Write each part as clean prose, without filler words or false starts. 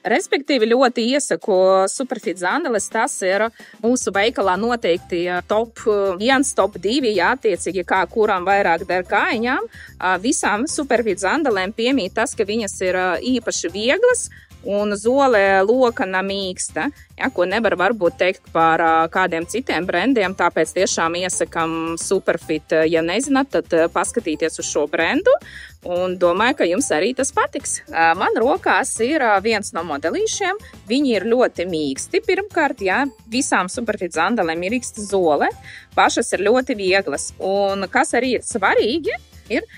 Respektīvi ļoti iesaku Superfit zandeles, tas ir mūsu veikalā noteikti top 1, top 2, jā, attiecīgi kā kuram vairāk der kājiņām. Visām Superfit zandelēm piemīt tas, ka viņas ir īpaši vieglas un zole lokana mīksta, ja, ko nevar varbūt teikt par kādiem citiem brendiem, tāpēc tiešām iesakam Superfit. Ja nezināt, tad paskatīties uz šo brendu un domāju, ka jums arī tas patiks. Man rokās ir viens no modelīšiem, viņi ir ļoti mīksti. Pirmkārt, ja, visām Superfit zandelēm ir īksta zole, pašas ir ļoti vieglas, un kas arī ir svarīgi, ir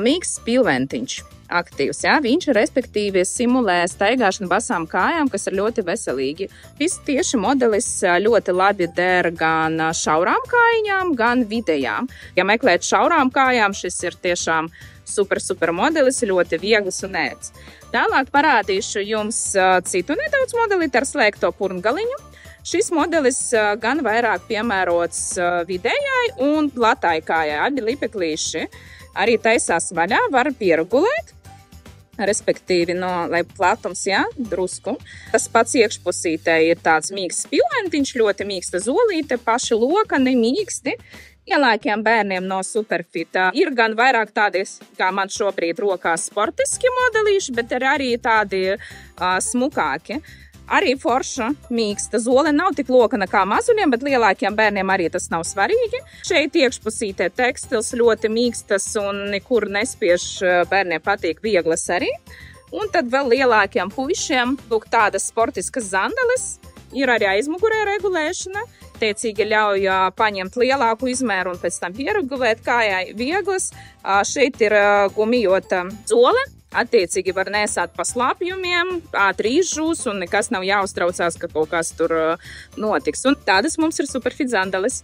mīksts pilventiņš. Aktīvs, ja? Viņš respektīvi simulē staigāšanu basām kājām, kas ir ļoti veselīgi. Šis tieši modelis ļoti labi der gan šaurām kājiņām, gan vidējām. Ja meklēt šaurām kājām, šis ir tiešām super modelis, ļoti viegls un ērts. Tālāk parādīšu jums citu nedaudz modelīti ar slēgto purngaliņu. Šis modelis gan vairāk piemērots vidējai un platai kājai. Abi lipeklīši arī taisās vaļā, var pieregulēt. Respektīvi, lai platums, jā, drusku. Tas pats iekšpusītē ir tāds mīksts pilventiņš, ļoti mīksta zolīte, paši lokani mīksti. Ielākiem bērniem no Superfit ir gan vairāk tādies, kā man šobrīd rokās, sportiski modelīši, bet ir arī tādi smukāki. Arī forša mīksta zole nav tik lokana kā mazuļiem, bet lielākiem bērniem arī tas nav svarīgi. Šeit iekšpusītē tekstils ļoti mīkstas un nekur nespiež, bērniem patīk vieglas arī. Un tad vēl lielākiem puišiem, lūk, tādas sportiskas zandeles, ir arī aizmugurē regulēšana. Tiecīgi ļauj paņemt lielāku izmēru un pēc tam pieregulēt kājai vieglas. Šeit ir gumijota zole. Attiecīgi var nesāt pa slāpjumiem, ātri izžūs un nekas nav jāuztraucās, ka kaut kas tur notiks. Un tādas mums ir Superfit zandeles.